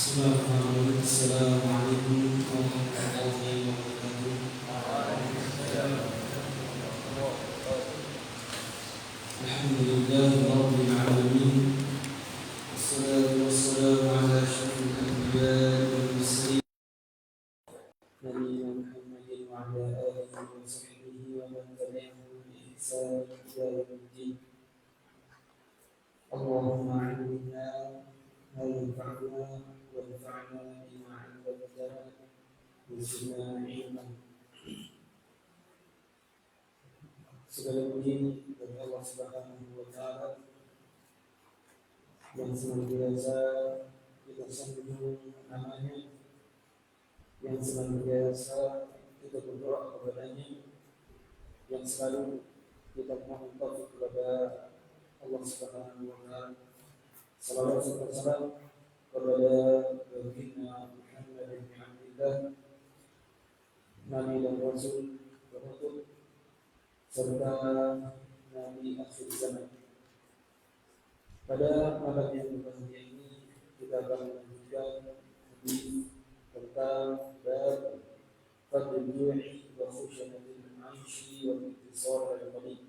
Bismillahirrahmanirrahim. Assalamualaikum warahmatullahi wabarakatuh. Alhamdulillahirabbil alamin. Wassalatu wassalamu ala asyrafil anbiya'i wal mursalin nabiyyina Muhammadin wa ala alihi wa sahbihi wa man tabi'ahum bi ihsan ila yaumiddin. Allahumma 'allimna ma yanfa'una wanfa'na bima 'allamtana wazidna 'ilman. Segala puji bagi Allah Subhanahu wa taala yang senantiasa kita sembah namanya, yang senantiasa kita berdoa kepadanya, yang selalu kita mohon taufik kepada Allah Subhanahu wa taala. Salawat serta salam kepada baginda Muhammad bin Abdullah, Nabi dan Rasul penutup serta Nabi akhir zaman. Pada malam yang berbahagia ini kita akan melanjutkan hadis tentang bab fadlul ju'i wa khusyanatil 'aishi wa intisar al-qalbi.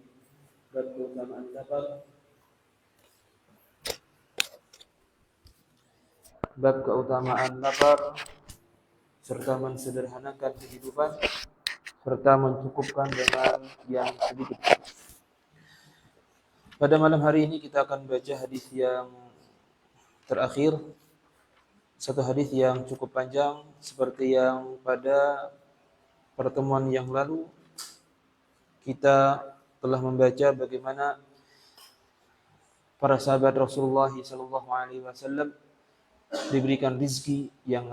Bab keutamaan lapar, bab keutamaan lapar serta mensederhanakan kehidupan serta mencukupkan dengan yang sedikit. Pada malam hari ini kita akan baca hadis yang terakhir, satu hadis yang cukup panjang seperti yang pada pertemuan yang lalu kita telah membaca bagaimana para sahabat Rasulullah SAW diberikan rizki yang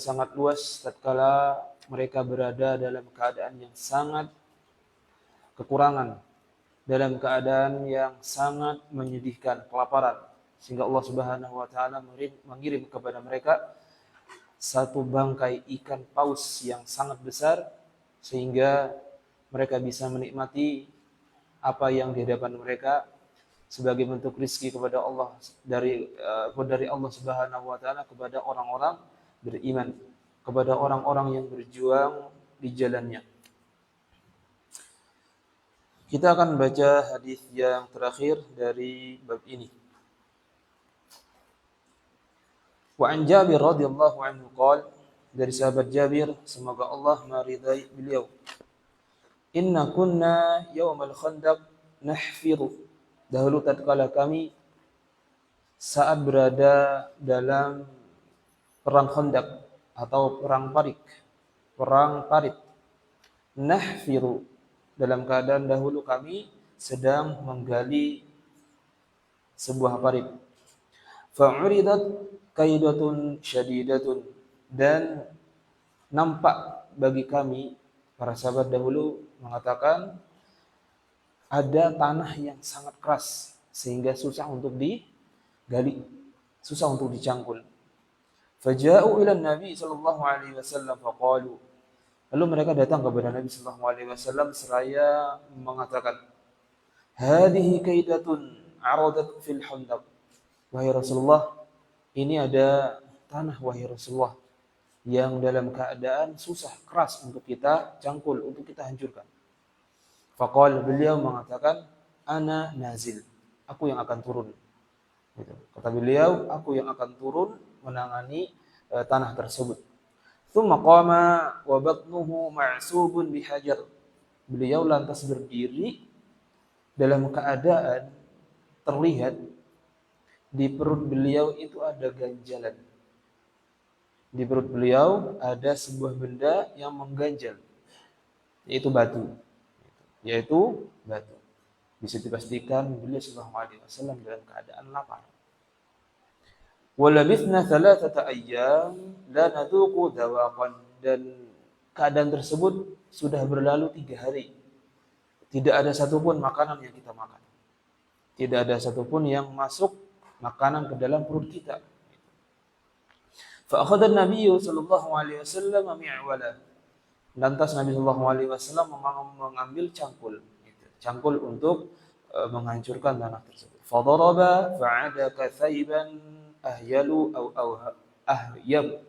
sangat luas tatkala mereka berada dalam keadaan yang sangat kekurangan, dalam keadaan yang sangat menyedihkan, kelaparan, sehingga Allah Subhanahu wa taala mengirim kepada mereka satu bangkai ikan paus yang sangat besar sehingga mereka bisa menikmati apa yang di hadapan mereka sebagai bentuk rizki kepada Allah dari Allah Subhanahu wa taala kepada orang-orang beriman, kepada orang-orang yang berjuang di jalannya. Kita akan baca hadis yang terakhir dari bab ini. Wa an Jabir radhiyallahu anhu qala, dari sahabat Jabir semoga Allah meridai beliau, inna kunna yaumal khandaq nahfiru, dahulu tatkala kami saat berada dalam perang Khandaq atau perang parit, nahfiru, dalam keadaan dahulu kami sedang menggali sebuah parit. Fa'uridat kaidatun syadidatun, dan nampak bagi kami, para sahabat dahulu mengatakan, ada tanah yang sangat keras sehingga susah untuk digali, susah untuk dicangkul. Faja'u ila Nabi sallallahu alaihi wasallam faqalu, lalu mereka datang kepada Nabi sallallahu alaihi wasallam seraya mengatakan, hadhihi kaidatun aradat fil handaq, wahai Rasulullah, ini ada tanah wahai Rasulullah yang dalam keadaan susah, keras untuk kita cangkul, untuk kita hancurkan. Faqala, beliau mengatakan, ana nazil, aku yang akan turun. Gitu. Kata beliau, aku yang akan turun menangani tanah tersebut. Tsumma qama wa batnuhu ma'subun bihajar. Beliau lantas berdiri dalam keadaan terlihat di perut beliau itu ada ganjalan. Di perut beliau ada sebuah benda yang mengganjal, yaitu batu. Bisa dipastikan beliau sallallahu alaihi wasallam dalam keadaan lapar. Walabithna thalathata ayyam la nadhuqu dawaqan, dan keadaan tersebut sudah berlalu 3 hari. Tidak ada satupun makanan yang kita makan. Tidak ada satupun yang masuk makanan ke dalam perut kita. Fa akhadha an-nabiy sallallahu alaihi wasallam mi'wala. Lantas Nabi sallallahu alaihi wasallam mengambil cangkul untuk menghancurkan tanah tersebut. Fadaraba fa'ada kathaiban ahyalu ahyab.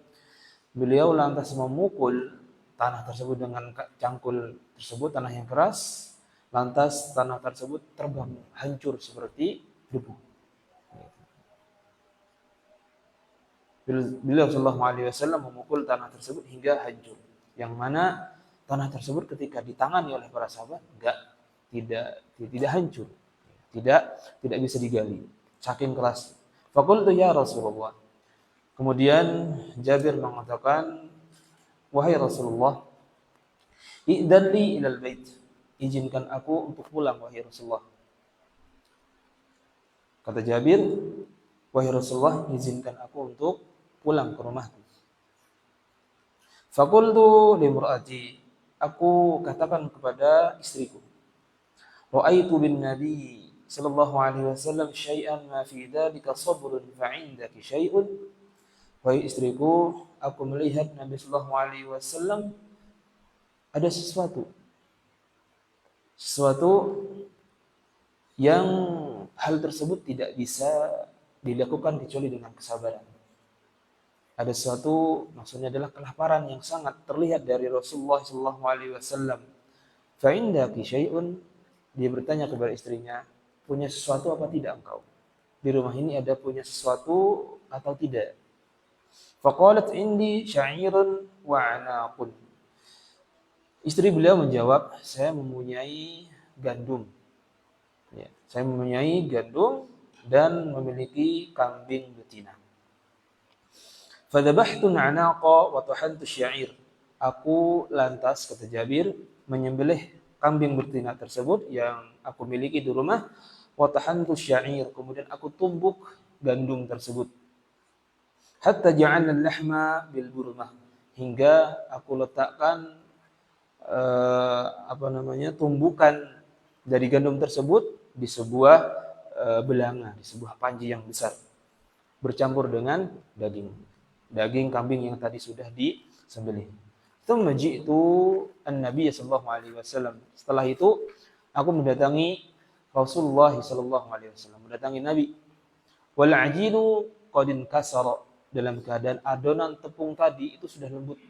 Beliau lantas memukul tanah tersebut dengan cangkul tersebut, tanah yang keras. Lantas tanah tersebut terbang hancur seperti debu. Beliau sallallahu alaihi wasallam memukul tanah tersebut hingga hancur. Yang mana tanah tersebut ketika ditangani oleh para sahabat tidak hancur. Tidak bisa digali. Saking keras. Faqultu ya Rasulullah. Kemudian Jabir mengatakan, wahai Rasulullah, i'dan li ilal bait. Izinkan aku untuk pulang wahai Rasulullah. Kata Jabir, wahai Rasulullah, izinkan aku untuk pulang ke rumahku. Faqultu limra'ati, aku katakan kepada istriku, ra'aitu bin Nabi sallallahu alaihi wasallam syai'an ma fi dzalika sabrun fa 'indaki syai'un. Wahai istriku, aku melihat Nabi sallallahu alaihi wasallam ada sesuatu yang hal tersebut tidak bisa dilakukan kecuali dengan kesabaran. Ada sesuatu, maksudnya adalah kelaparan yang sangat terlihat dari Rasulullah sallallahu alaihi wasallam. Fa indaki syai'un, dia bertanya kepada istrinya, punya sesuatu apa tidak engkau? Di rumah ini ada punya sesuatu atau tidak? Faqalat indi sya'irun wa 'anaqun. Istri beliau menjawab, saya mempunyai gandum. Ya, saya mempunyai gandum dan memiliki kambing betina. Fadhabahtu al-'anaqa wa tahantu asy-sya'ir. Aku lantas, kata Jabir, menyembelih kambing betina tersebut yang aku miliki di rumah, wa tahantu asy-sya'ir, kemudian aku tumbuk gandum tersebut. Hatta ja'alna al-lahma bil burmah, hingga aku letakkan tumbukan dari gandum tersebut di sebuah belanga, di sebuah panji yang besar, bercampur dengan daging kambing yang tadi sudah disembelih. Tsumma ji'tu an-nabiy sallallahu alaihi wasallam. Setelah itu aku mendatangi Rasulullah sallallahu alaihi wasallam, mendatangi Nabi. Wal 'ajinu qad inkasara, dalam keadaan adonan tepung tadi itu sudah lembut.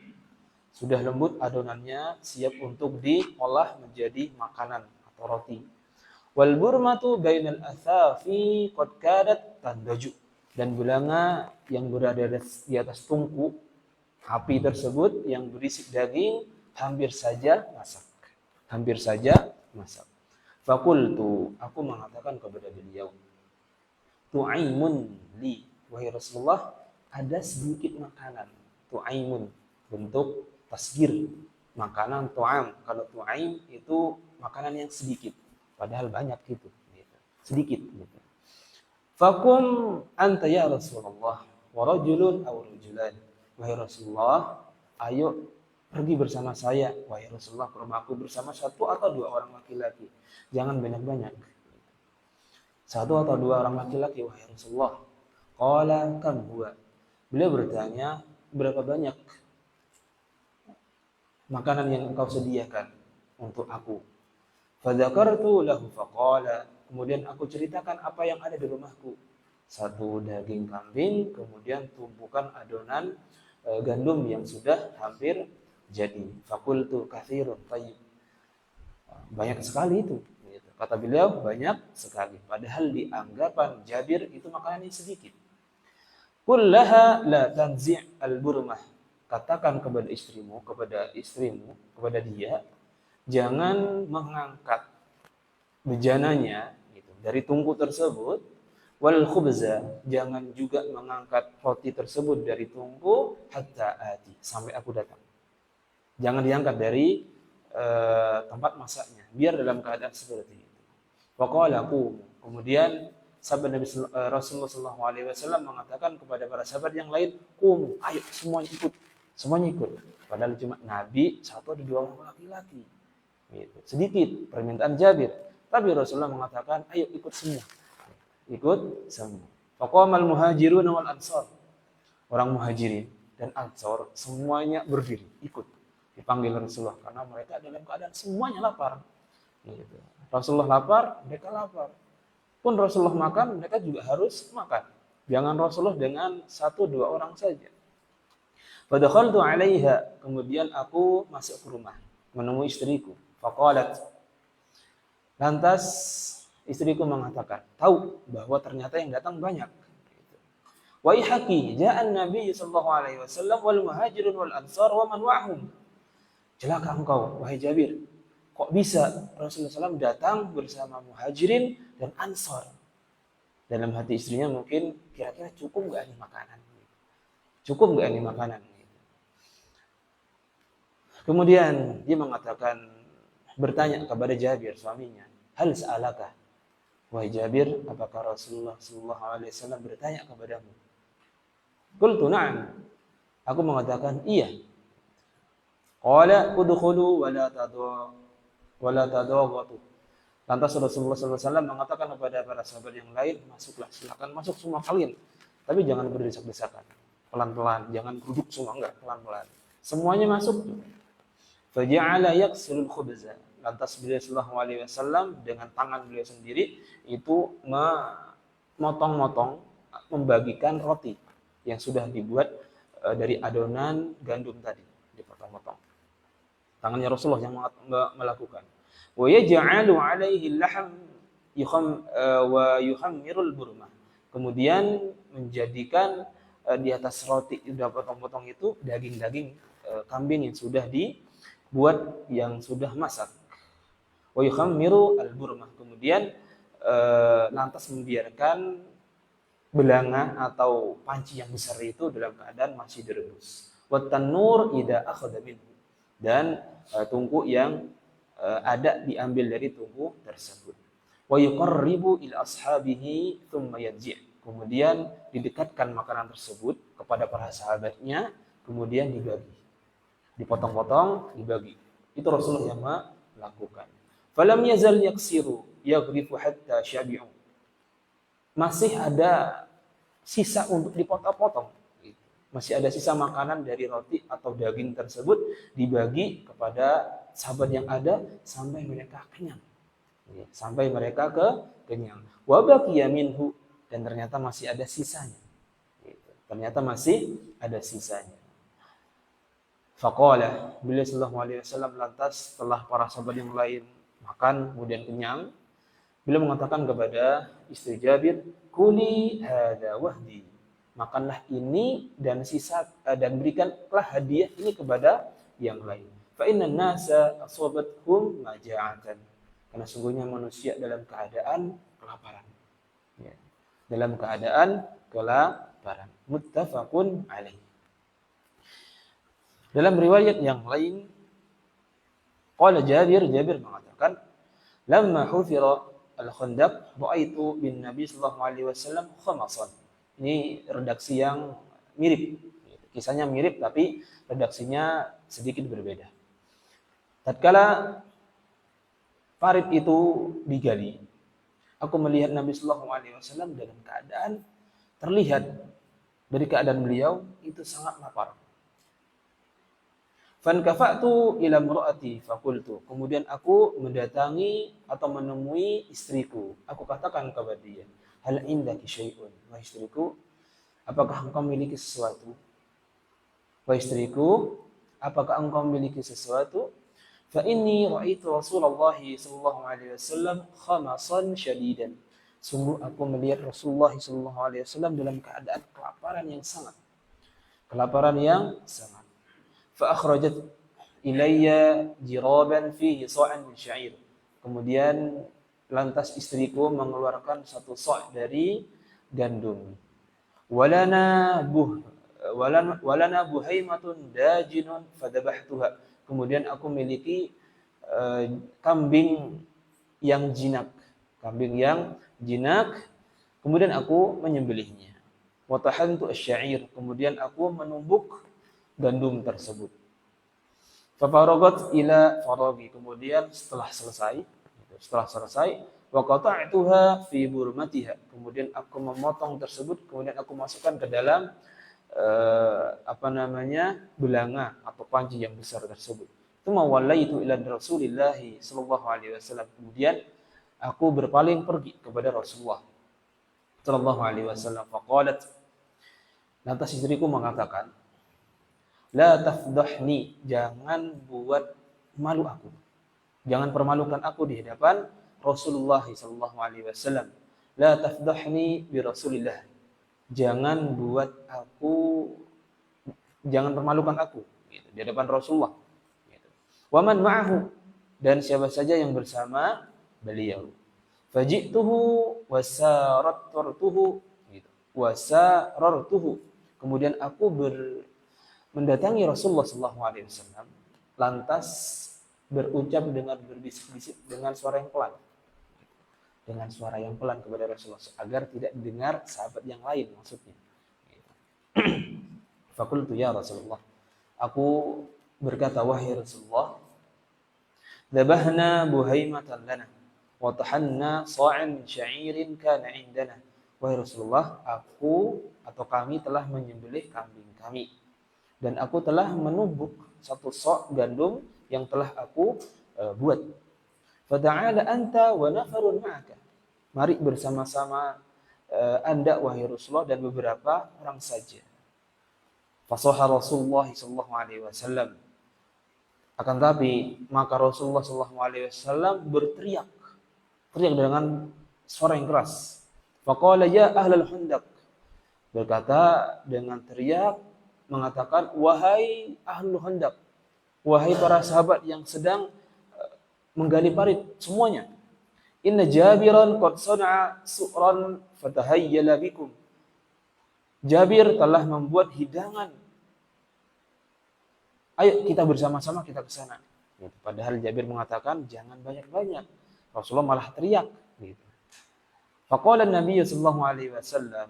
Sudah lembut adonannya, siap untuk diolah menjadi makanan atau roti. Wal burmatu bainal athafi qad kadat tandaju, dan belanga yang berada di atas tungku api tersebut yang berisi daging hampir saja masak. Faqultu, aku mengatakan kepada beliau, tu'aimun li, wahai Rasulullah, ada sedikit makanan. Tu'aimun, bentuk tasgir, makanan tu'am. Kalau tu'aim itu makanan yang sedikit, padahal banyak gitu. Sedikit gitu. Fakum anta ya Rasulullah wa rajulun aw rajulan. Wahai Rasulullah, ayo pergi bersama saya, wahai Rasulullah, ke rumahku bersama satu atau dua orang laki-laki. Jangan banyak-banyak. Satu atau dua orang laki-laki, wahai Rasulullah. Qala kam huwa? Beliau bertanya, berapa banyak makanan yang engkau sediakan untuk aku? Fadzakartu lahu faqala, kemudian aku ceritakan apa yang ada di rumahku. Satu daging kambing, kemudian tumpukan adonan gandum yang sudah hampir jadi. Faqultu katsirun tayyib. Banyak sekali itu. Kata beliau, banyak sekali. Padahal di anggapan Jabir itu makanan yang sedikit. Kullaha la tanzi' al-burmah. Katakan kepada istrimu, kepada dia, jangan mengangkat bejananya gitu, dari tungku tersebut. Wal khubza, jangan juga mengangkat roti tersebut dari tungku hatta ati, sampai aku datang. Jangan diangkat dari tempat masaknya, biar dalam keadaan seperti itu. Faqala qum, kemudian sahabat Nabi Rasulullah sallallahu alaihi wasallam mengatakan kepada para sahabat yang lain, qum, ayo semuanya ikut. Padahal cuma Nabi satu atau dua orang laki-laki. Gitu. Sedikit permintaan Jabir, tapi Rasulullah mengatakan, ayo ikut semua. Faqamal muhajirun wal ansar. Orang muhajirin dan ansar semuanya berdiri, ikut. Dipanggil Rasulullah karena mereka dalam keadaan semuanya lapar. Gitu. Rasulullah lapar, mereka lapar. Pun Rasulullah makan, mereka juga harus makan. Jangan Rasulullah dengan satu dua orang saja. Fadakhaltu 'alaiha, kemudian aku masuk ke rumah menemui istriku. Faqalat, lantas istriku mengatakan, tahu bahwa ternyata yang datang banyak. Wa ihaqi ja'an Nabi sallallahu alaihi wasallam wal muhajirun wal ansar wa man ma'hum. Celaka engkau wahai Jabir. Kok bisa Rasulullah SAW datang bersama muhajirin dan ansar? Dalam hati istrinya mungkin kira-kira cukup enggak ini makanan? Cukup enggak ini makanan? Kemudian dia mengatakan, bertanya kepada Jabir suaminya, hal sa'alaka? Wahai Jabir, apakah Rasulullah sallallahu alaihi wasallam bertanya kepadamu? Qultu na'am. Aku mengatakan iya. Qala udkhulu wa la tadaghatu. Lantas Rasulullah SAW mengatakan kepada para sahabat yang lain, masuklah, silakan masuk semua kalian. Tapi jangan berdesak-desakan. Pelan-pelan, jangan duduk semua, enggak, pelan-pelan. Semuanya masuk. Faja'ala yaqsilul khubza. Lantas beliau sallallahu alaihi wasallam dengan tangan beliau sendiri itu memotong-motong, membagikan roti yang sudah dibuat dari adonan gandum tadi, dipotong-potong. Tangannya Rasulullah yang melakukan. Wa yaj'alu 'alaihi al-lahm wa yuhammirul burma. Kemudian menjadikan di atas roti sudah potong-potong itu daging-daging kambing yang sudah dibuat, yang sudah masak. Wa yuhammiru al-burma. Kemudian lantas membiarkan belanga atau panci yang besar itu dalam keadaan masih direbus. Wa tanur idza akhadha minhu. Dan tungku yang ada diambil dari tungku tersebut. Wa yuqarribu ila ashabihi thumma yarji'. Kemudian didekatkan makanan tersebut kepada para sahabatnya, kemudian dibagi. Dipotong-potong, dibagi. Itu Rasulullah yang melakukan. Falam yazal yaksiru yaghrifu hatta syabi'u. Masih ada sisa untuk dipotong-potong. Masih ada sisa makanan dari roti atau daging tersebut dibagi kepada sahabat yang ada sampai mereka kenyang. Sampai mereka kenyang. Wa baqiya minhu, dan ternyata masih ada sisanya. Ternyata masih ada sisanya. Faqala, beliau sallallahu alaihi wasallam lantas setelah para sahabat yang lain makan kemudian kenyang, beliau mengatakan kepada istri Jabir, kuli hada wahdi. Makanlah ini dan sisa dan berikanlah hadiah ini kepada yang lain. Fa innan nasa asabathum maja'atan. Karena sungguhnya manusia dalam keadaan kelaparan. Ya. Dalam keadaan kelaparan. Muttafaqun alaih. Dalam riwayat yang lain, qala Jabir mengatakan, lamma hufira al-khandaq ra'aitu bin Nabi sallallahu alaihi wasallam khamasan. Ini redaksi yang mirip. Kisahnya mirip tapi redaksinya sedikit berbeda. Tatkala parit itu digali, aku melihat Nabi sallallahu alaihi wasallam dalam keadaan terlihat dari keadaan beliau itu sangat lapar. Fankafa'tu ila imra'ati faqultu. Kemudian aku mendatangi atau menemui istriku. Aku katakan kepada dia, hal indaki syai'un? Wahai istriku, apakah engkau memiliki sesuatu? Wahai istriku, apakah engkau memiliki sesuatu? Fa inni ra'aitu Rasulullah sallallahu alaihi wasallam khamasan syadidan. Sungguh aku melihat Rasulullah sallallahu alaihi wasallam dalam keadaan kelaparan yang sangat. Kelaparan yang sangat. Fa akhrajat ilayya jiraban fihi sa'an min sya'ir. Kemudian lantas istriku mengeluarkan satu sa' dari gandum. Walana buhaimatun dajinun fadabahtuha. Kemudian aku memiliki kambing yang jinak. Kambing yang jinak. Kemudian aku menyembelihnya. Wa tahantu asy-sya'ir. Kemudian aku menumbuk gandum tersebut. Fafaragat ila faragi. Kemudian setelah selesai wa qata'tuha fi burmatiha. Kemudian aku memotong tersebut, kemudian aku masukkan ke dalam belanga atau panci yang besar tersebut. Tsumma wallaitu ila Rasulillah sallallahu alaihi wasallam. Kemudian aku berpaling pergi kepada Rasulullah sallallahu alaihi wasallam. Faqalat, lantas istriku mengatakan, La tafdahni, jangan buat malu aku. Jangan permalukan aku di hadapan Rasulullah sallallahu alaihi wasallam. La tafdahni bi Rasulillah. Jangan buat aku, jangan permalukan aku gitu, di hadapan Rasulullah gitu. Wa man ma'ahu, dan siapa saja yang bersama beliau. Faji'tuhu wasarartuhu gitu. Wasarartuhu. Kemudian aku mendatangi Rasulullah sallallahu alaihi wasallam, lantas berucap dengan berbisik-bisik dengan suara yang pelan. Dengan suara yang pelan kepada Rasulullah agar tidak didengar sahabat yang lain maksudnya. Fakultu ya Rasulullah. Aku berkata, wahai Rasulullah, dabahna buhaimatan lana wa tahanna sa'an min sya'irin kana indana. Wahai Rasulullah, aku atau kami telah menyembelih kambing kami dan aku telah menumbuk satu sok gandum yang telah aku buat. Fata'ala anta wa nafarun ma'aka. Mari bersama-sama Anda wahai Rasulullah dan beberapa orang saja. Fasoha Rasulullah sallallahu alaihi wasallam. Akan tapi maka Rasulullah sallallahu alaihi wasallam berteriak dengan suara yang keras. Faqala ya ahlal Khandaq. Berkata dengan teriak mengatakan, wahai ahlul Khandaq, wahai para sahabat yang sedang menggali parit semuanya. Inna Jabiran qad sana'a su'ran fatahayyala bikum. Jabir telah membuat hidangan. Ayo kita bersama-sama kita ke sana. Gitu. Padahal Jabir mengatakan jangan banyak-banyak. Rasulullah malah teriak. Gitu. Faqala Nabi sallallahu alaihi wasallam.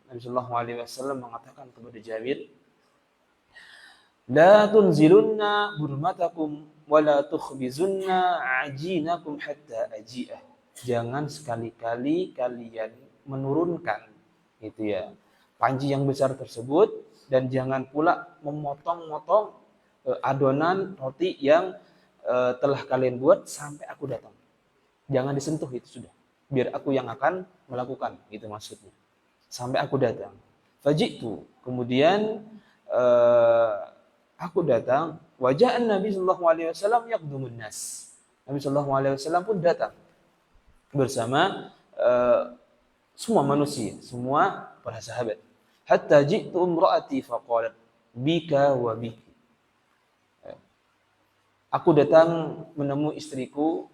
Nabi sallallahu alaihi wasallam mengatakan kepada Jabir, la tunzilunna burmatakum wa la tukhbizunna ajinakum hatta aji'ah. Jangan sekali-kali kalian menurunkan gitu ya panci yang besar tersebut dan jangan pula memotong-motong adonan roti yang telah kalian buat sampai aku datang. Jangan disentuh itu sudah. Biar aku yang akan melakukan, itu maksudnya. Sampai aku datang. Faji'tu, kemudian aku datang, waja'an Nabi sallallahu alaihi wasallam yaqdumun nas. Nabi sallallahu alaihi wasallam pun datang bersama semua manusia, semua para sahabat. Hatta ji'tu imra'ati faqalat bika wa biki. Aku datang menemui istriku,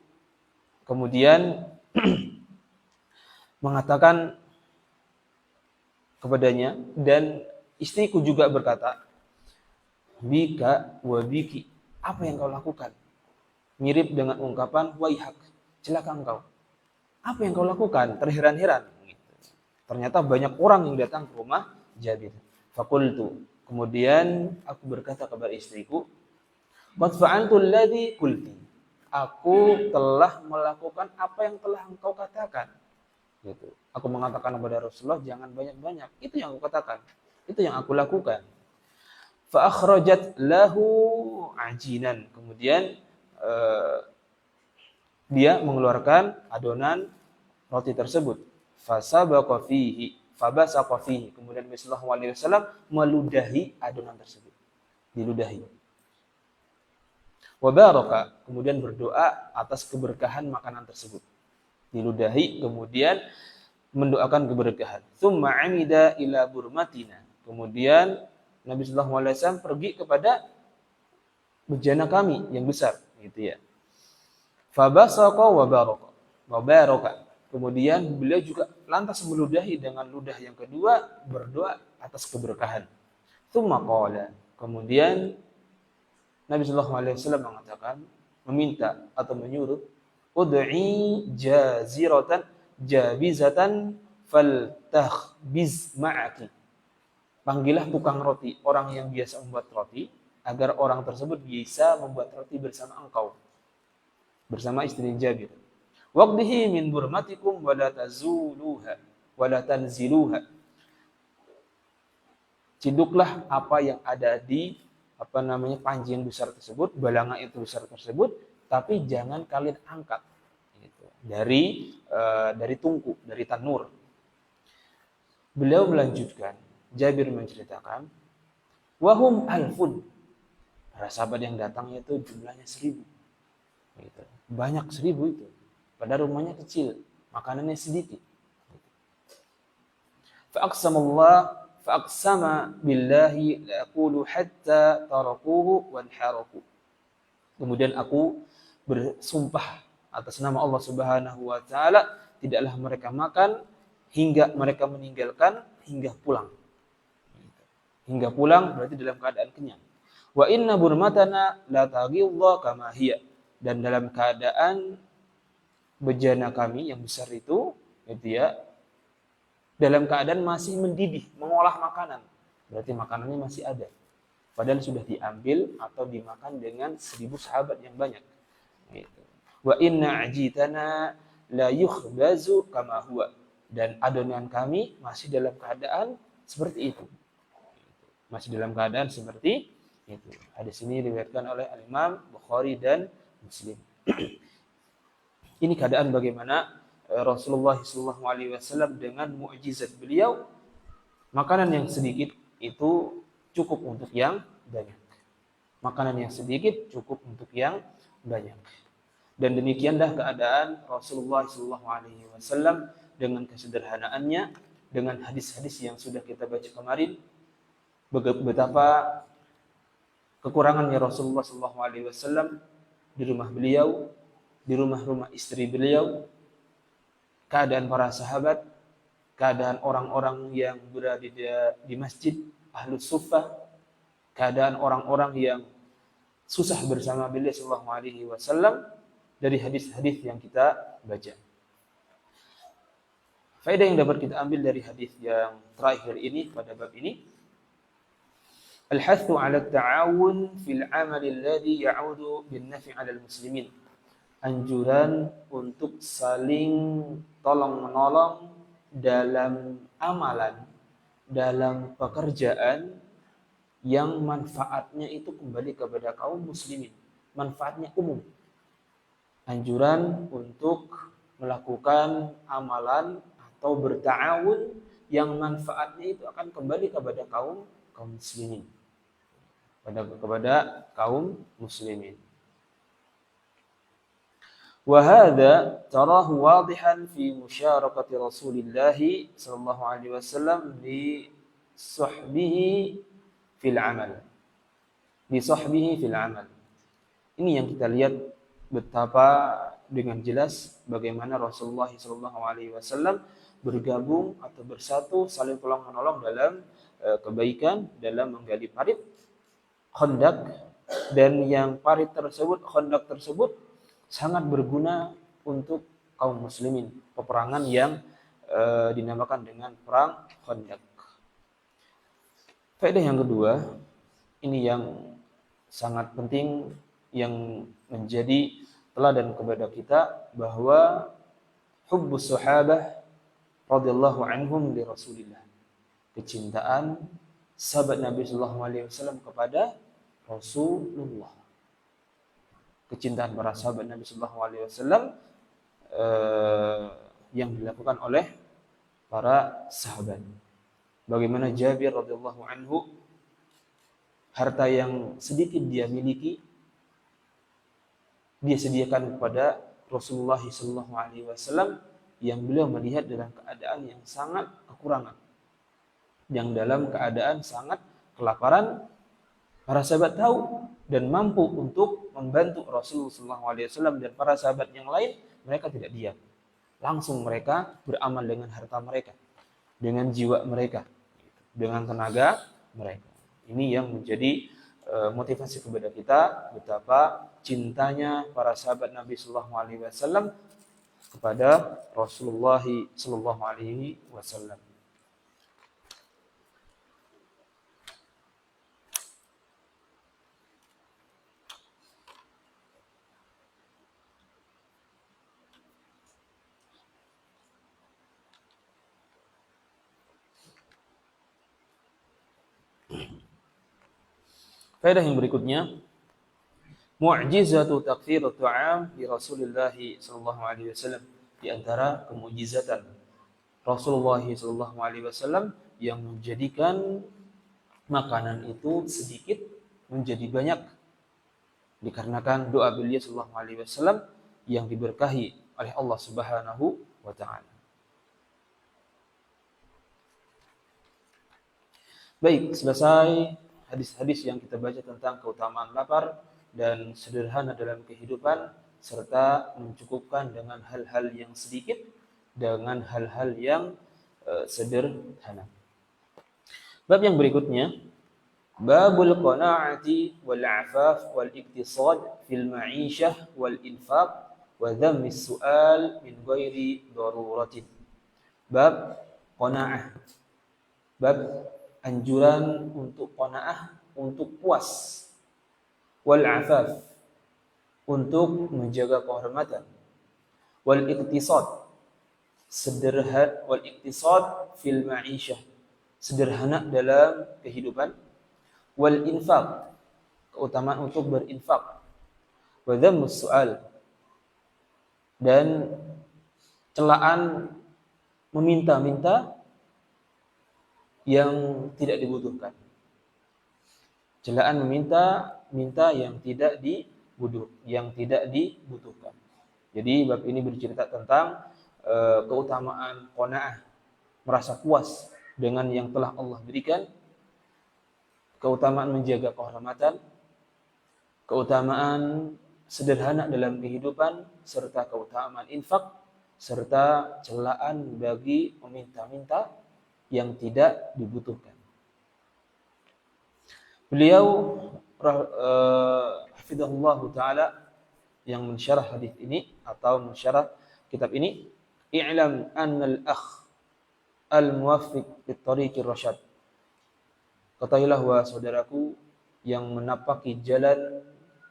kemudian mengatakan kepadanya, dan istriku juga berkata, bika wa biki, apa yang kau lakukan? Mirip dengan ungkapan waihak, celaka engkau. Apa yang kau lakukan? Terheran-heran. Ternyata banyak orang yang datang ke rumah Jabir. Fakultu. Kemudian aku berkata kepada istriku, qad fa'altu alladhi qulti. Aku telah melakukan apa yang telah engkau katakan. Gitu. Aku mengatakan kepada Rasulullah jangan banyak-banyak. Itu yang aku katakan. Itu yang aku lakukan. Fa akhrajat lahu ajinan. Kemudian dia mengeluarkan adonan roti tersebut. Fasabaqa fihi, fabasaqa fihi. Kemudian Nabi sallallahu alaihi wasallam meludahi adonan tersebut. Diludahi. Wa baraka, kemudian berdoa atas keberkahan makanan tersebut. Diludahi, kemudian mendoakan keberkahan. Tsumma amida ila burmatina. Kemudian Nabi sallallahu alaihi wasallam pergi kepada bejana kami yang besar, gitu ya. Fabasaqa wa baraka. Wa baraka. Kemudian beliau juga lantas meludahi dengan ludah yang kedua, berdoa atas keberkahan. Tsumma qala. Kemudian Nabi sallallahu alaihi wasallam mengatakan, meminta atau menyuruh, ud'i jaziratan jabizatan faltakhbiz ma'aki. Panggillah tukang roti, orang yang biasa membuat roti, agar orang tersebut bisa membuat roti bersama engkau. Bersama istri Jabir. Waqdihi min burmatikum wa la tazuluha wa la tanziluha. Ciduklah apa yang ada di panci yang besar tersebut, balanga itu besar tersebut, tapi jangan kalian angkat gitu. Dari tungku, dari tanur. Beliau melanjutkan, Jabir menceritakan, Wahum alfun. Para sahabat yang datang itu jumlahnya 1000. Gitu. Banyak 1000 itu. Padahal rumahnya kecil, makanannya sedikit. Fa'aqsama billahi la'aqulu hatta tarakuhu wanharaku. Kemudian aku bersumpah atas nama Allah Subhanahu wa taala, tidaklah mereka makan hingga mereka meninggalkan hingga pulang. Hingga pulang berarti dalam keadaan kenyang. Wa inna burmatana la taghidha kama hiya. Dan dalam keadaan bejana kami yang besar itu, gitu ya, dalam keadaan masih mendidih, mengolah makanan. Berarti makanannya masih ada. Padahal sudah diambil atau dimakan dengan 1000 sahabat yang banyak. Gitu. Wa inna ajitana la yukhbazu kama huwa. Dan adonan kami masih dalam keadaan seperti itu. Masih dalam keadaan seperti itu. Hadis ini diriwayatkan oleh Al-Imam Bukhari dan Muslim. Ini keadaan bagaimana Rasulullah SAW dengan mukjizat beliau, makanan yang sedikit itu cukup untuk yang banyak. Makanan yang sedikit cukup untuk yang banyak. Dan demikianlah keadaan Rasulullah SAW dengan kesederhanaannya, dengan hadis-hadis yang sudah kita baca kemarin, betapa kekurangannya Rasulullah SAW di rumah beliau, di rumah-rumah istri beliau, keadaan para sahabat, keadaan orang-orang yang berada di masjid, ahlus suffah, keadaan orang-orang yang susah bersama beliau sallallahu alaihi wasallam dari hadis-hadis yang kita baca. Faedah yang dapat kita ambil dari hadis yang terakhir ini pada bab ini, al-hathu 'ala at-ta'awun fil 'amal alladhi ya'udu bin-naf'i 'ala al-muslimin. Anjuran untuk saling tolong-menolong dalam amalan, dalam pekerjaan yang manfaatnya itu kembali kepada kaum muslimin, manfaatnya umum. Anjuran untuk melakukan amalan atau berta'awun yang manfaatnya itu akan kembali kepada kaum muslimin, kepada kaum muslimin. وهذا تراه واضحا في مشاركة رسول الله صلى الله عليه وسلم لصحبه في العمل. Ini yang kita lihat betapa dengan jelas bagaimana Rasulullah SAW bergabung atau bersatu saling tolong menolong dalam kebaikan, dalam menggali parit Khandaq, dan yang parit tersebut, Khandaq tersebut sangat berguna untuk kaum muslimin, peperangan yang dinamakan dengan perang Khandaq. Faedah yang kedua, ini yang sangat penting, yang menjadi teladan kepada kita, bahwa hubbus sahabah radhiyallahu anhum li Rasulillah, kecintaan sahabat Nabi sallallahu alaihi wasallam kepada Rasulullah. Kecintaan para sahabat Nabi sallallahu alaihi wasallam yang dilakukan oleh para sahabat. Bagaimana Jabir radhiyallahu anhu, harta yang sedikit dia miliki, dia sediakan kepada Rasulullah sallallahu alaihi wasallam yang beliau melihat dalam keadaan yang sangat kekurangan, yang dalam keadaan sangat kelaparan. Para sahabat tahu dan mampu untuk membantu Rasulullah SAW dan para sahabat yang lain. Mereka tidak diam, langsung mereka beramal dengan harta mereka, dengan jiwa mereka, dengan tenaga mereka. Ini yang menjadi motivasi kepada kita, betapa cintanya para sahabat Nabi SAW kepada Rasulullah SAW. Faedah yang berikutnya, mu'jizatu taqthir at-ta'am li Rasulillah sallallahu alaihi wasallam. Di antara kemujizatan Rasulullah sallallahu alaihi wasallam yang menjadikan makanan itu sedikit menjadi banyak dikarenakan doa beliau sallallahu alaihi wasallam yang diberkahi oleh Allah Subhanahu wa taala. Baik, selesai hadis-hadis yang kita baca tentang keutamaan lapar dan sederhana dalam kehidupan serta mencukupkan dengan hal-hal yang sedikit dengan hal-hal yang sederhana. Bab yang berikutnya, babul qanaati wal afaf wal iktisad fil ma'isyah wal infaq wa dhammi su'al min ghairi daruratin. Bab qanaah. Bab anjuran untuk qanaah, untuk puas. Wal afaf, untuk menjaga kehormatan. Wal iktisad, sederhana. Wal iktisad fil ma'isyah, sederhana dalam kehidupan. Wal infaq, keutamaan untuk berinfak. Wa dhammus su'al, dan celaan meminta-minta yang tidak dibutuhkan. Celaan meminta yang tidak dibutuhkan. Jadi bab ini bercerita tentang keutamaan qanaah, merasa puas dengan yang telah Allah berikan, keutamaan menjaga kehormatan, keutamaan sederhana dalam kehidupan, serta keutamaan infak, serta celaan bagi meminta-minta yang tidak dibutuhkan. Beliau hafizahullah taala yang mensyarah hadis ini atau mensyarah kitab ini, i'lam annal akh al-muwaffiq fit tariqir rasyad. Ketahuilah wahai saudaraku yang menapaki jalan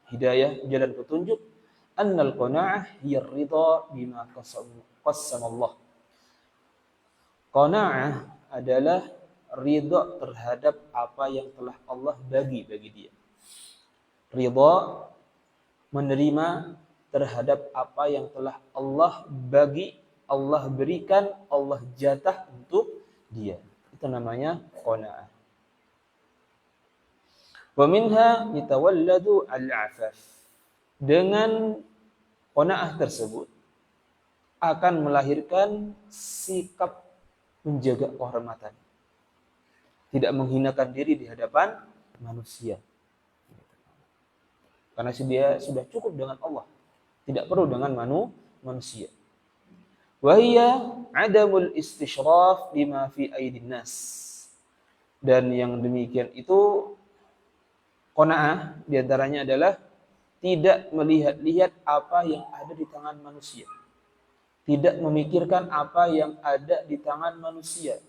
hidayah, jalan petunjuk, annal qanaah hiya ridha bima qassama Allah. Qanaah adalah ridha terhadap apa yang telah Allah bagi dia. Ridha, menerima terhadap apa yang telah Allah bagi, Allah berikan, Allah jatah untuk dia. Itu namanya qanaah. Wa minha yatawalladu al-'afaf. Dengan qanaah tersebut akan melahirkan sikap menjaga kehormatan, tidak menghinakan diri di hadapan manusia. Karena dia sudah cukup dengan Allah, tidak perlu dengan manusia. Wa hiya 'adamul istishraf lima fi aidin nas. Dan yang demikian itu qanaah diantaranya adalah tidak melihat-lihat apa yang ada di tangan manusia. Tidak memikirkan apa yang ada di tangan manusia.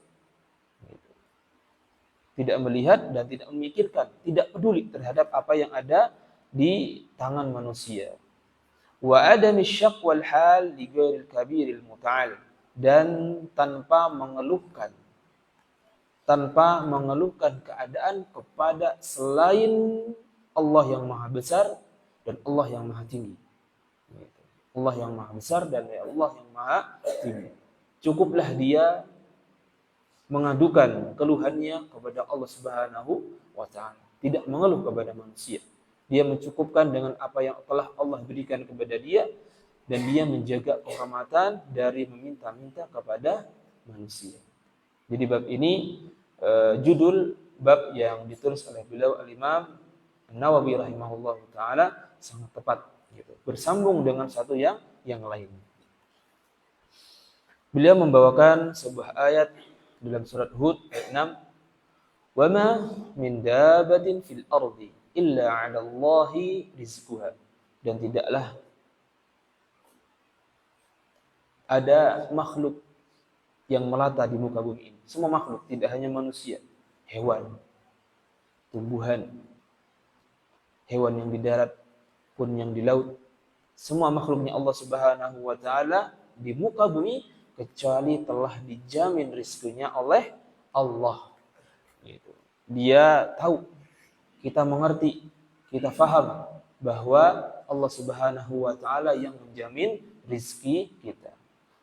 Tidak melihat dan tidak memikirkan, tidak peduli terhadap apa yang ada di tangan manusia. Wa adami syak wal hal li ghairil kabiril muta'al, dan tanpa mengeluhkan keadaan kepada selain Allah yang Maha Besar dan Allah yang Maha Tinggi. Allah yang Maha Besar dan Allah yang Maha Tinggi. Cukuplah dia mengadukan keluhannya kepada Allah Subhanahu wa taala, tidak mengeluh kepada manusia. Dia mencukupkan dengan apa yang telah Allah berikan kepada dia, dan dia menjaga kehormatan dari meminta-minta kepada manusia. Jadi bab ini judul bab yang ditulis oleh beliau Al-Imam An-Nawawi rahimahullahu taala sangat tepat gitu. Bersambung dengan satu yang lain. Beliau membawakan sebuah ayat dalam surat Hud ayat 6, "Wa ma min dabatin fil ardi illa 'ala Allahi rizquha." Dan tidaklah ada makhluk yang melata di muka bumi ini. Semua makhluk, tidak hanya manusia, hewan, tumbuhan, hewan yang di darat pun yang di laut, semua makhluknya Allah Subhanahu wa taala di muka bumi kecuali telah dijamin rizkinya oleh Allah. Gitu. Dia tahu, kita mengerti, kita faham bahwa Allah Subhanahu wa taala yang menjamin rizki kita.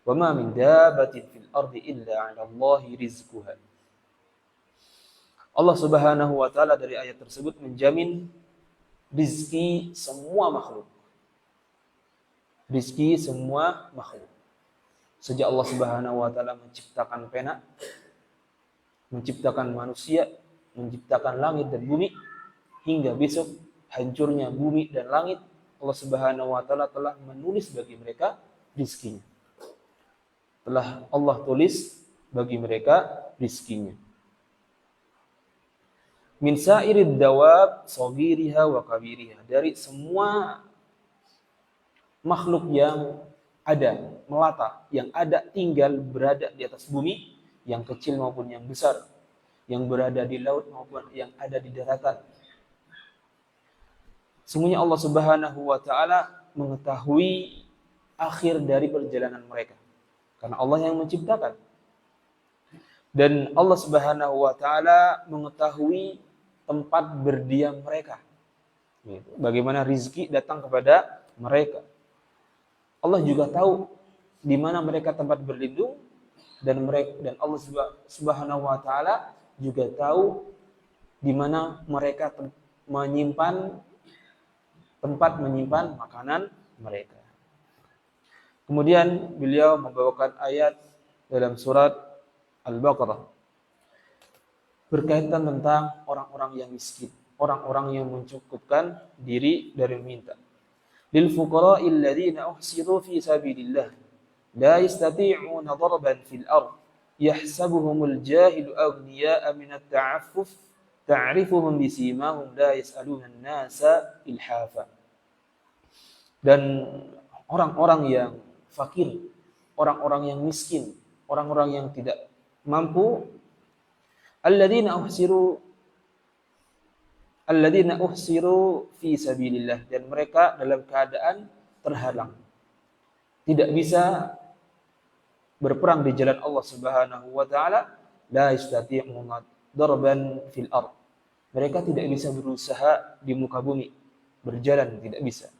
Wa ma min dabatin fil ardi illa 'ala Allahi rizquha. Allah Subhanahu wa taala dari ayat tersebut menjamin rizki semua makhluk. Rizki semua makhluk. Sejak Allah Subhanahu wa taala menciptakan pena, menciptakan manusia, menciptakan langit dan bumi, hingga besok hancurnya bumi dan langit, Allah Subhanahu wa taala telah menulis bagi mereka rizkinya. Telah Allah tulis bagi mereka rizkinya. Min sa'irid dawab saghiriha wa kabiriha, dari semua makhluk yang ada, melata, yang ada tinggal berada di atas bumi, yang kecil maupun yang besar, yang berada di laut maupun yang ada di daratan. Semuanya Allah Subhanahu wa taala mengetahui akhir dari perjalanan mereka. Karena Allah yang menciptakan. Dan Allah Subhanahu wa taala mengetahui tempat berdiam mereka. Bagaimana rizki datang kepada mereka. Allah juga tahu di mana mereka tempat berlindung, dan Allah Subhanahu wa taala juga tahu di mana mereka tempat menyimpan makanan mereka. Kemudian beliau membawakan ayat dalam surat Al-Baqarah berkaitan tentang orang-orang yang miskin, orang-orang yang mencukupkan diri dari meminta. Lil fuqara'il ladzina uhsiru fi sabilillah la yastati'una darban fil ard yahsabuhumul jahilu aghniya'a min at-ta'affuf ta'rifuhum bisimahum la yas'aluna an-nasa ilhafa. Dan orang-orang yang fakir, orang-orang yang miskin, orang-orang yang tidak mampu, alladzina uhsiru fi sabilillah, dan mereka dalam keadaan terhalang, tidak bisa berperang di jalan Allah Subhanahu wa taala, la yastati'una darban fil ard, mereka tidak bisa berusaha di muka bumi, berjalan tidak bisa.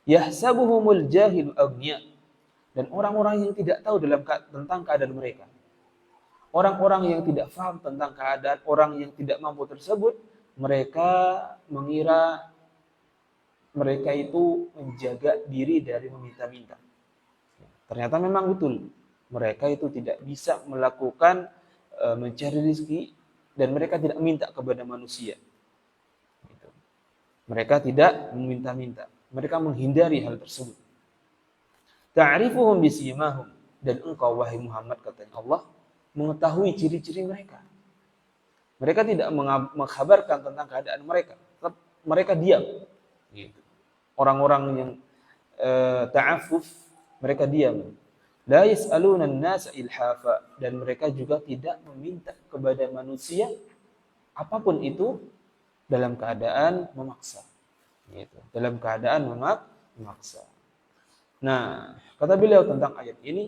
Yahsabuhumul jahilu aghniya, dan orang-orang yang tidak tahu tentang keadaan mereka, orang-orang yang tidak paham tentang keadaan orang yang tidak mampu tersebut, mereka mengira mereka itu menjaga diri dari meminta-minta. Ternyata memang betul, mereka itu tidak bisa melakukan mencari rezeki, dan mereka tidak minta kepada manusia. Mereka tidak meminta-minta, mereka menghindari hal tersebut. Ta'rifuhum bisimahum, dan engkau wahai Muhammad, katanya Allah, mengetahui ciri-ciri mereka. Mereka tidak mengkhabarkan tentang keadaan mereka, mereka diam. Gitu. Orang-orang yang ta'affuf, mereka diam. La yas'aluna an-nasa ilhafa, dan mereka juga tidak meminta kepada manusia apapun itu dalam keadaan memaksa. Gitu. Dalam keadaan memaksa. Nah, kata beliau tentang ayat ini,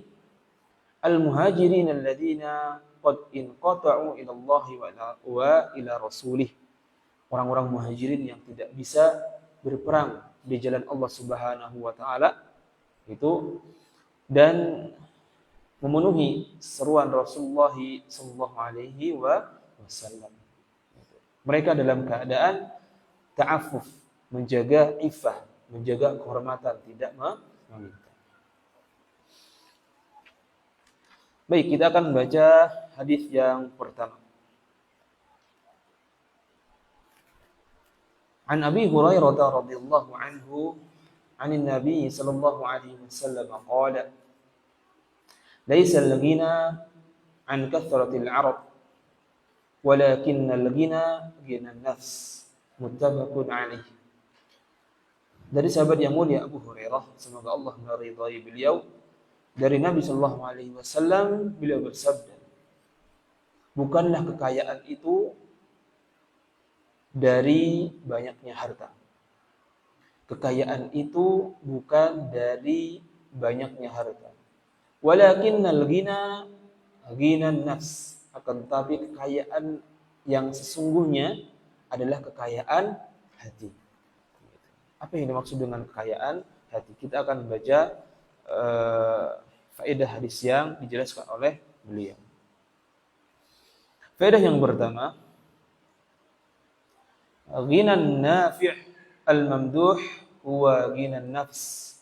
al-muhajirin alladzina qad inqata'u ila Allah wa ila rasulih. Orang-orang muhajirin yang tidak bisa berperang di jalan Allah Subhanahu wa taala itu, dan memenuhi seruan Rasulullah sallallahu alaihi wasallam. Mereka dalam keadaan ta'affuf, menjaga iffah, menjaga kehormatan, tidak meminta. Baik, kita akan baca hadis yang pertama. An Abi Hurairah radhiyallahu anhu, 'an Nabi sallallahu alaihi wasallam qala, "Laisa al-ghina 'an kathratil 'arab, walakinna al-ghina ghina an-nafs." Muttafaqun alaih. Dari sahabat yang mulia Abu Hurairah, semoga Allah meridai beliau, dari Nabi sallallahu alaihi wasallam, beliau bersabda, bukanlah kekayaan itu dari banyaknya harta. Kekayaan itu bukan dari banyaknya harta. Walakinnal ghina ghinan nafs, akan tetapi kekayaan yang sesungguhnya adalah kekayaan hati. Apa yang dimaksud dengan kekayaan hati? Kita akan baca faedah hadis yang dijelaskan oleh beliau. Faedah yang pertama, Ghinan nafi' al-mamduh huwa ghinan nafs.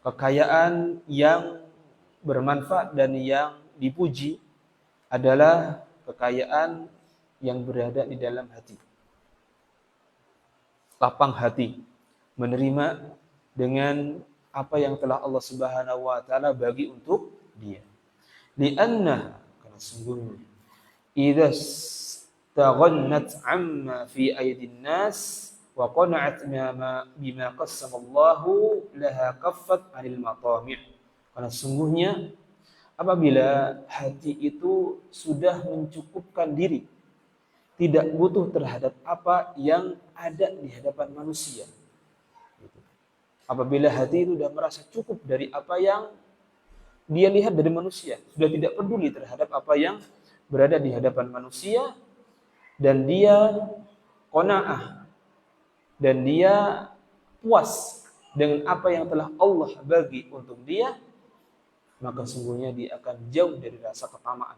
Kekayaan yang bermanfaat dan yang dipuji adalah kekayaan yang berada di dalam hati. Lapang hati, menerima dengan apa yang telah Allah Subhanahu wa taala bagi untuk dia. Lianna, karena sungguhnya, idza taghannat amma fi aydin nas wa qana'at bima qassama Allahu laha kaffat 'anil matami'. Karena sungguhnya apabila hati itu sudah mencukupkan diri, tidak butuh terhadap apa yang ada di hadapan manusia. Apabila hati itu sudah merasa cukup dari apa yang dia lihat dari manusia, sudah tidak peduli terhadap apa yang berada di hadapan manusia, dan dia qanaah, dan dia puas dengan apa yang telah Allah bagi untuk dia, maka sungguhnya dia akan jauh dari rasa ketamaan.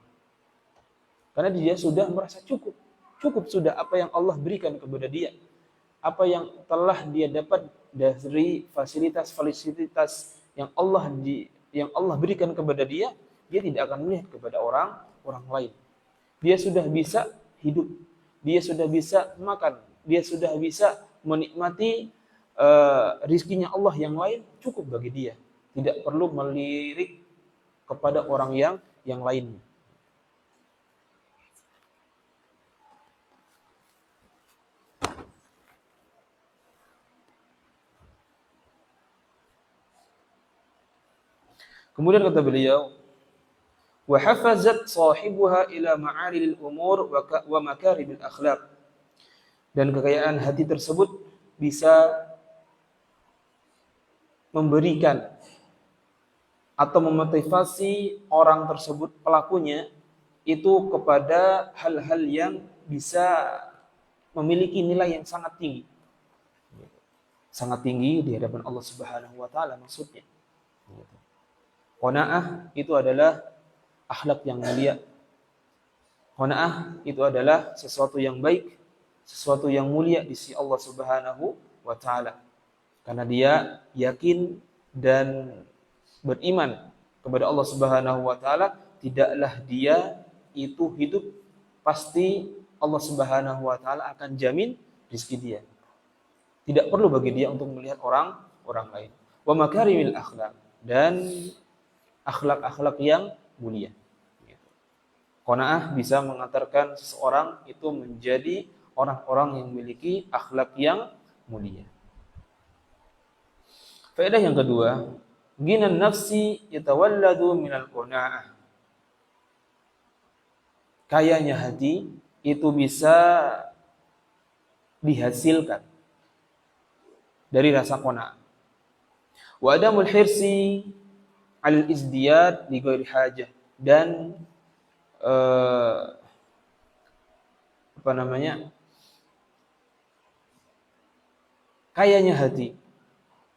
Karena dia sudah merasa cukup. Cukup sudah apa yang Allah berikan kepada dia. Apa yang telah dia dapat dari fasilitas-fasilitas yang Allah berikan kepada dia, dia tidak akan melihat kepada orang lain. Dia sudah bisa hidup, dia sudah bisa makan, dia sudah bisa menikmati rizkinya Allah yang lain, cukup bagi dia. Tidak perlu melirik kepada orang yang lainnya. Kemudian kata beliau, wa hafazat sahibuha ila ma'alil umur wa makarimil akhlaq. Dan kekayaan hati tersebut bisa memberikan atau memotivasi orang tersebut, pelakunya itu kepada hal-hal yang bisa memiliki nilai yang sangat tinggi. Sangat tinggi di hadapan Allah Subhanahu wa taala maksudnya. Qanaah itu adalah akhlak yang mulia. Qanaah itu adalah sesuatu yang baik, sesuatu yang mulia di sisi Allah Subhanahu wa taala. Karena dia yakin dan beriman kepada Allah Subhanahu wa taala, tidaklah dia itu hidup, pasti Allah Subhanahu wa taala akan jamin rezeki dia. Tidak perlu bagi dia untuk melihat orang lain. Wa makarimil akhlak, dan akhlak-akhlak yang mulia. Qanaah bisa mengantarkan seseorang itu menjadi orang-orang yang memiliki akhlak yang mulia. Faedah yang kedua, ghinan nafsi yatawalladu minal qanaah. Kayanya hati itu bisa dihasilkan dari rasa qanaah. Wa adamul hirsi al-izdiyad li ghairi hajah, dan kayanya hati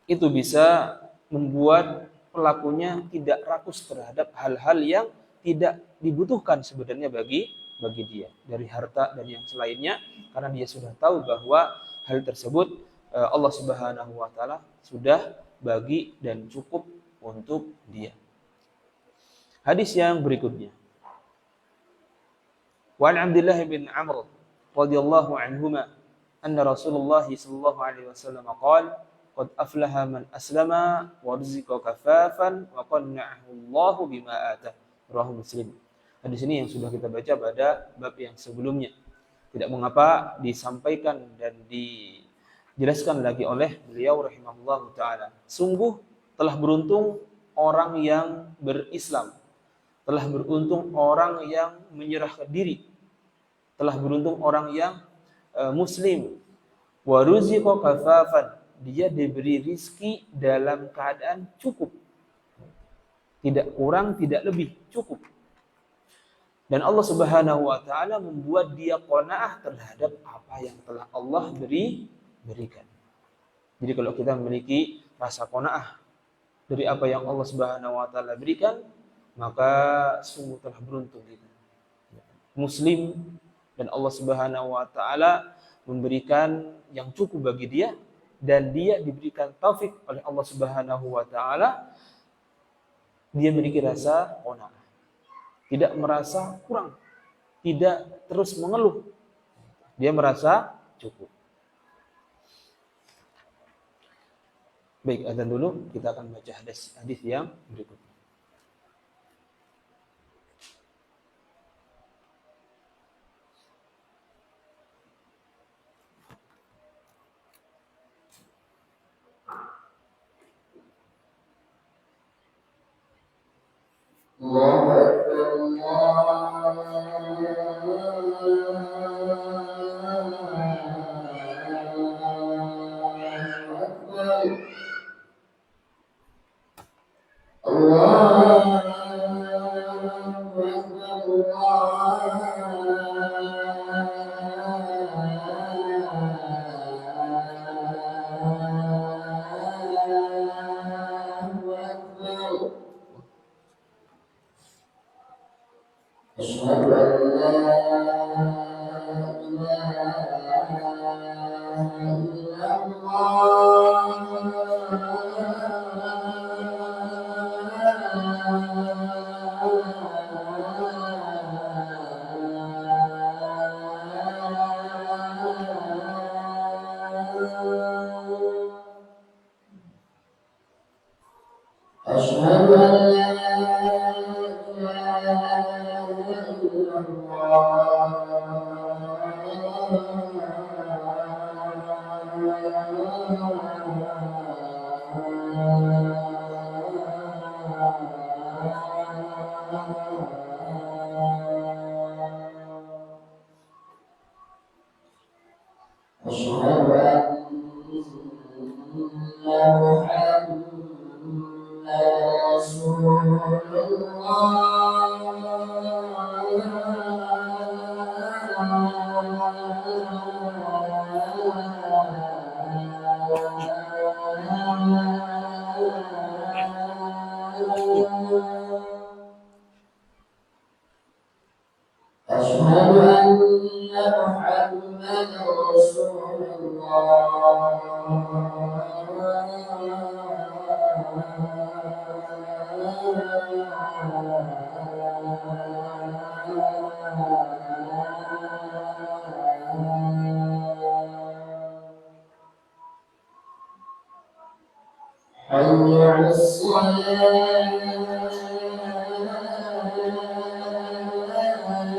itu bisa membuat pelakunya tidak rakus terhadap hal-hal yang tidak dibutuhkan sebenarnya bagi dia, dari harta dan yang selainnya, karena dia sudah tahu bahwa hal tersebut Allah Subhanahu wa taala sudah bagi dan cukup untuk dia. Hadis yang berikutnya. Wa an Abdullah bin Amr radhiyallahu anhuma anna Rasulullah sallallahu alaihi wasallam qala qad aflaha man aslama wa rizqa kafafan wa qanna'ahu Allah bima atah. Rawahu Muslim. Hadis ini yang sudah kita baca pada bab yang sebelumnya. Tidak mengapa disampaikan dan dijelaskan lagi oleh beliau rahimahullahu taala. Sungguh telah beruntung orang yang berislam, telah beruntung orang yang menyerahkan diri, telah beruntung orang yang muslim. Wa ruziqa kafafan, dia diberi rizki dalam keadaan cukup, tidak kurang, tidak lebih, cukup. Dan Allah Subhanahu wa taala membuat dia qanaah terhadap apa yang telah Allah berikan. Jadi kalau kita memiliki rasa qanaah dari apa yang Allah Subhanahu wa taala berikan, maka sungguh telah beruntung kita. Muslim, dan Allah Subhanahu wa taala memberikan yang cukup bagi dia, dan dia diberikan taufik oleh Allah Subhanahu wa taala, dia memiliki rasa qanaah, tidak merasa kurang, tidak terus mengeluh, dia merasa cukup. Baik, azan dulu, kita akan baca hadis yang berikut. Allahu Akbar, أشهد أن لا إله إلا الله. أشهد أن لا إله إلا الله. أشهد أن محمدا رسول الله. أشهد أن محمدا رسول حي على حي على حي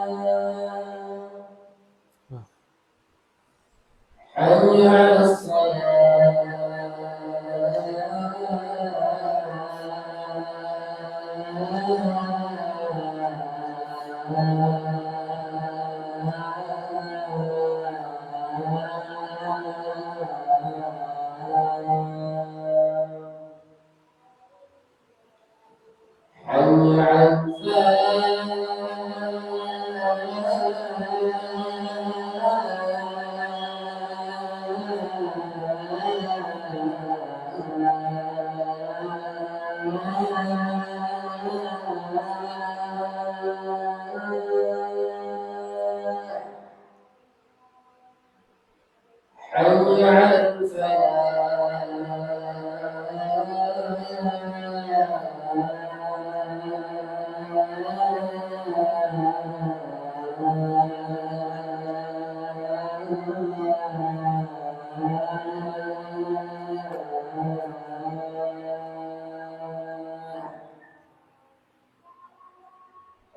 على حي على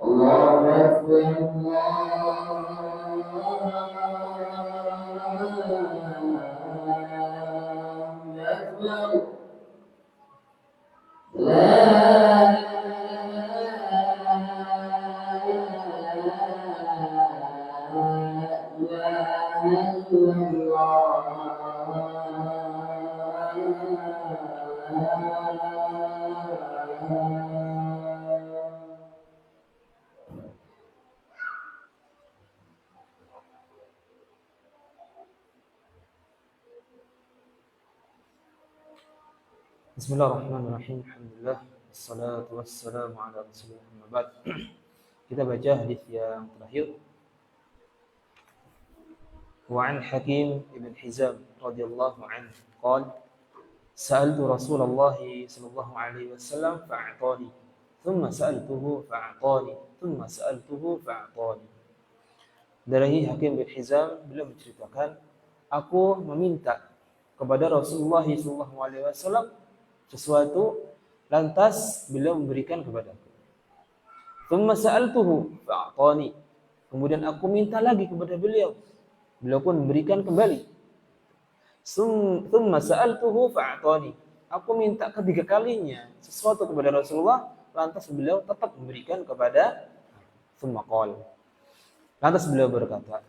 الله أكبر الله أكبر لا إله إلا الله. Bismillahirrahmanirrahim. Alhamdulillah. Wassalatu wassalamu ala Rasulillah. Amma ba'd. Kita baca hadis yang terakhir. Wa an Hakim ibn Hizam radhiyallahu anhu qala sa'altu Rasulullah sallallahu alaihi wasallam fa'atani thumma sa'altuhu fa'atani thumma sa'altuhu fa'atani. Dari Hakim bin Hizam beliau menceritakan, aku meminta kepada Rasulullah sallallahu alaihi wasallam sesuatu, lantas beliau memberikan kepadaku. Thumma sa'altuhu fa'atani. Kemudian aku minta lagi kepada beliau, beliau pun memberikan kembali. Thumma sa'altuhu fa'atani. Aku minta ketiga kalinya sesuatu kepada Rasulullah, lantas beliau tetap memberikan kepada. Thumma qala. Lantas beliau berkata,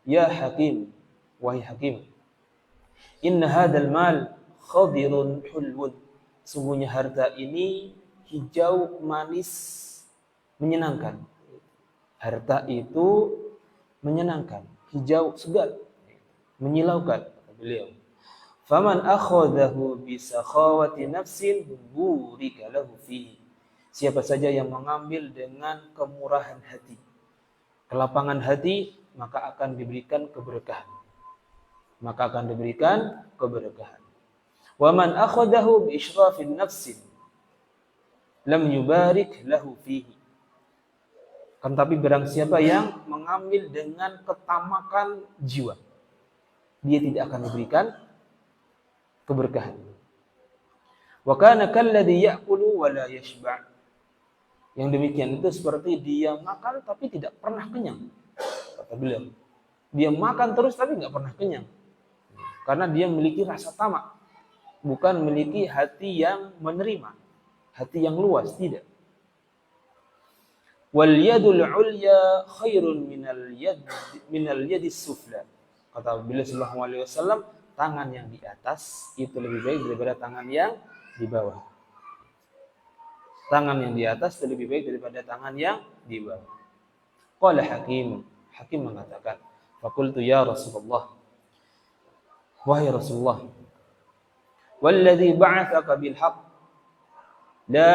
ya Hakim, wahai Hakim, inna hadzal mal khadirun hulwun. Sungguhnya harta ini hijau, manis, menyenangkan. Harta itu menyenangkan, hijau, segar, menyilaukan, kata beliau. Faman akhadahu bi sakhawati nafsin burika lahu fihi. Siapa saja yang mengambil dengan kemurahan hati, kelapangan hati, maka akan diberikan keberkahan. Maka akan diberikan keberkahan. Wa man akhadahu bi israfin nafsin lam yubarik lahu fihi. Kan tapi barang siapa yang mengambil dengan ketamakan jiwa, dia tidak akan diberikan keberkahan. Wa kana kalladhi ya'kulu wa la yashba'. Yang demikian itu seperti dia makan tapi tidak pernah kenyang, kata beliau. Dia makan terus tapi nggak pernah kenyang, karena dia memiliki rasa tamak, bukan memiliki hati yang menerima, hati yang luas, tidak. Wal yadul ulya khairun minal yadis sufla. Kata beliau sallallahu alaihi wasallam, tangan yang di atas itu lebih baik daripada tangan yang di bawah. Tangan yang di atas itu lebih baik daripada tangan yang di bawah. Qala Hakim, Hakim mengatakan, faqultu ya Rasulullah, wahai Rasulullah, walladzi ba'atsaka bil haqq la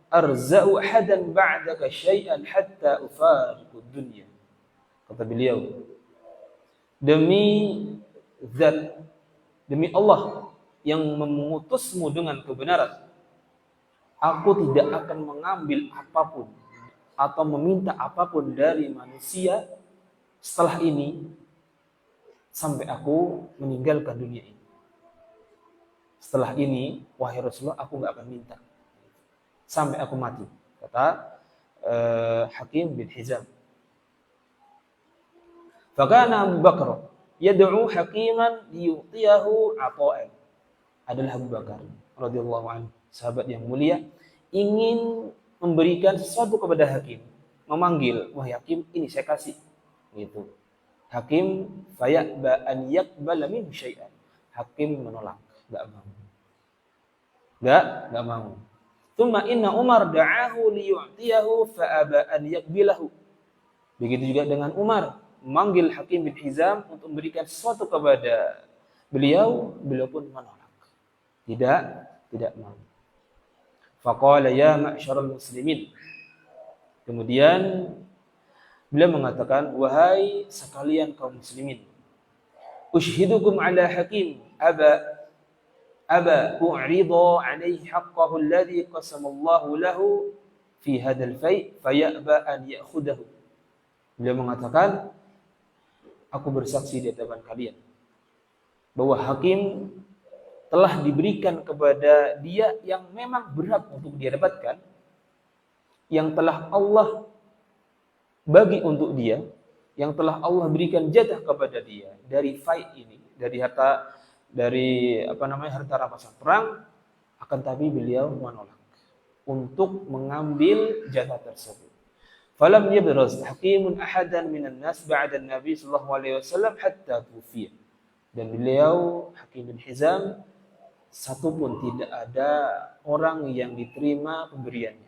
arza'u ahadan ba'daka syai'an hatta ufariqu dunya. Kata beliau, demi Allah yang mengutusmu dengan kebenaran, aku tidak akan mengambil apapun atau meminta apapun dari manusia setelah ini sampai aku meninggalkan dunia ini. Setelah ini, wahai Rasulullah, aku nggak akan minta sampai aku mati, kata Hakim bin Hizam. Fakana Abu Bakar yad'u Hakiman liyutiyahu ata'an. Adalah Abu Bakar radhiyallahu anhu, sahabat yang mulia, ingin memberikan sesuatu kepada Hakim, memanggil, wahai Hakim, ini saya kasih, gitu. Hakim fayaba an yaqbala min syai'an. Hakim menolak, enggak mau. Enggak mau. Tsumma inna Umar da'ahu liyu'tiyahu fa'aba an yaqbilahu. Begitu juga dengan Umar, memanggil Hakim bin Hizam untuk memberikan sesuatu kepada beliau, beliau pun menolak. Tidak mau. Faqala ya ma'syaral muslimin. Kemudian beliau mengatakan, wahai sekalian kaum muslimin, ushhidukum ala Hakim aba u'rida alaihi haqqahu alladhi qasamallahu lahu fi hadzal fai' fayaba an ya'khudahu. Beliau mengatakan, aku bersaksi di hadapan kalian bahwa Hakim telah diberikan kepada dia yang memang berhak untuk dia dapatkan, yang telah Allah bagi untuk dia, yang telah Allah berikan jatah kepada dia dari fai' ini, dari harta harta rampasan perang, akan tapi beliau menolak untuk mengambil jatah tersebut. Falam yabraz hakimun ahadan minan nas ba'da Nabi sallallahu alaihi wasallam hatta tufiya. Dan beliau Hakim bin Hizam satu pun tidak ada orang yang diterima pemberiannya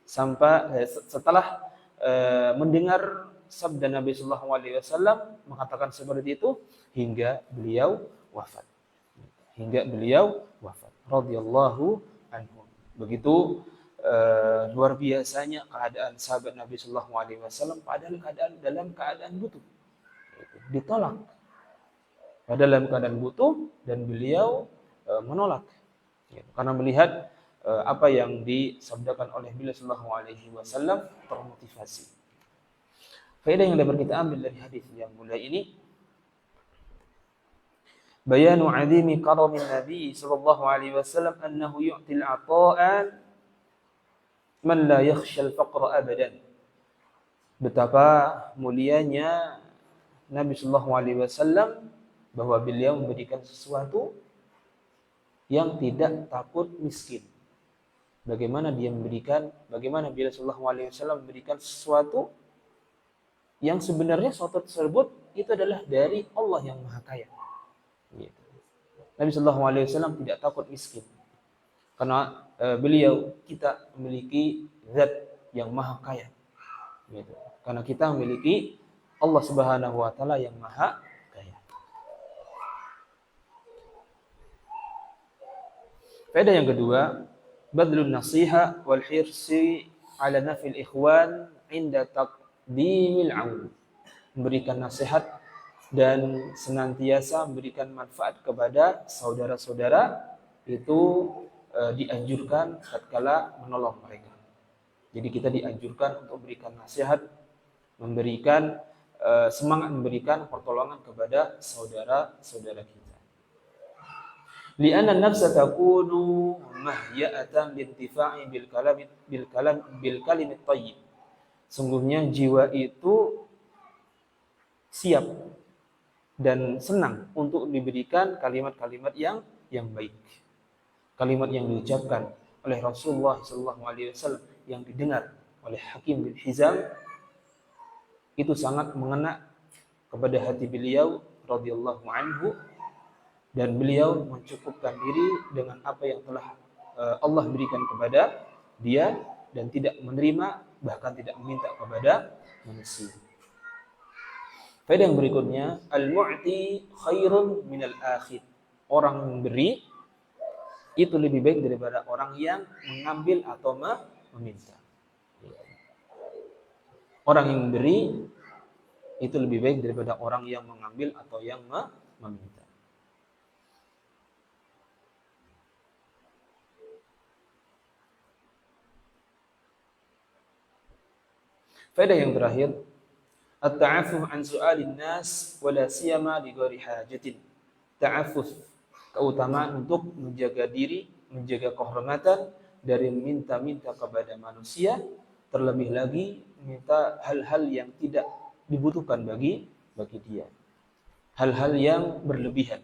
sampai setelah mendengar sabda Nabi sallallahu alaihi wasallam mengatakan seperti itu hingga beliau wafat. hingga beliau wafat radhiyallahu anhu. Begitu luar biasanya keadaan sahabat Nabi sallallahu alaihi wasallam padahal dalam keadaan butuh. Ditolak. Padahal dalam keadaan butuh dan beliau menolak. Karena melihat apa yang disabdakan oleh beliau sallallahu alaihi wasallam termotivasi. Faedah yang dapat kita ambil dari hadis yang mulia ini, bayanu 'azimi karamin Nabi sallallahu alaihi wasallam annahu yu'til 'ata'an man la yakhsha al-faqra abadan. Betapa mulianya Nabi sallallahu alaihi wasallam bahwa beliau memberikan sesuatu yang tidak takut miskin. Bagaimana beliau sallallahu alaihi wasallam memberikan sesuatu yang sebenarnya sesuatu tersebut itu adalah dari Allah yang Maha Kaya. Gitu. Nabi sallallahu alaihi wasallam tidak takut miskin. Karena beliau kita memiliki zat yang Maha Kaya. Gitu. Karena kita memiliki Allah Subhanahu wa taala yang Maha Kaya. Faedah yang kedua, badlun nasiha wal hirsi ala nafil ikhwan inda taqdimil aun. Memberikan nasihat dan senantiasa memberikan manfaat kepada saudara-saudara itu dianjurkan tatkala menolong mereka. Jadi kita dianjurkan untuk memberikan nasihat, memberikan semangat memberikan pertolongan kepada saudara-saudara kita. Li'anna an-nafsa takunu mahya'atan lintifa'i bil kalim thayyib. Sungguhnya jiwa itu siap dan senang untuk diberikan kalimat-kalimat yang baik. Kalimat yang diucapkan oleh Rasulullah sallallahu alaihi wasallam yang didengar oleh Hakim bin Hizam itu sangat mengena kepada hati beliau radhiyallahu anhu, dan beliau mencukupkan diri dengan apa yang telah Allah berikan kepada dia dan tidak menerima, bahkan tidak meminta kepada manusia. Faedah yang berikutnya, al-mu'ti khairun minal akhid. Orang memberi itu lebih baik daripada orang yang mengambil atau meminta. Orang yang memberi itu lebih baik daripada orang yang mengambil atau yang meminta. Faedah yang terakhir, at-ta'affuf an su'alin nas wala siyama li ghairi hajatin. Ta'affuf, keutamaan untuk menjaga diri, menjaga kehormatan dari minta-minta kepada manusia, terlebih lagi minta hal-hal yang tidak dibutuhkan bagi dia. Hal-hal yang berlebihan.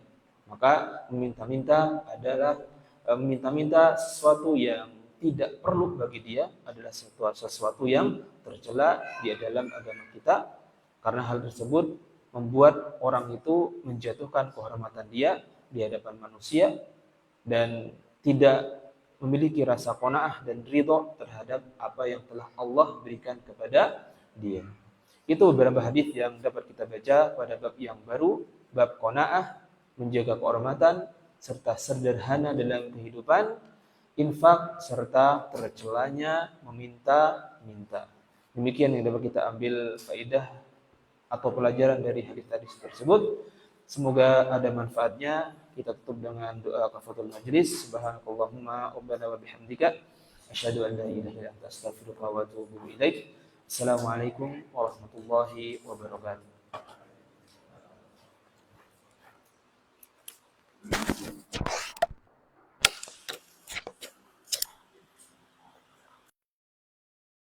Maka meminta-minta adalah meminta-minta sesuatu yang tidak perlu bagi dia adalah sesuatu yang tercela di dalam agama kita, karena hal tersebut membuat orang itu menjatuhkan kehormatan dia di hadapan manusia dan tidak memiliki rasa qanaah dan ridha terhadap apa yang telah Allah berikan kepada dia. Itu beberapa hadis yang dapat kita baca pada bab yang baru, bab qanaah, menjaga kehormatan serta sederhana dalam kehidupan, infak serta tercelanya meminta-minta. Demikian yang dapat kita ambil faedah atau pelajaran dari hadis tadi tersebut. Semoga ada manfaatnya. Kita tutup dengan doa kafaratul majlis. Subhanakallahumma wa bihamdika asyhadu an la ilaha illa anta astaghfiruka wa atubu ilaik. Assalamualaikum warahmatullahi wabarakatuh.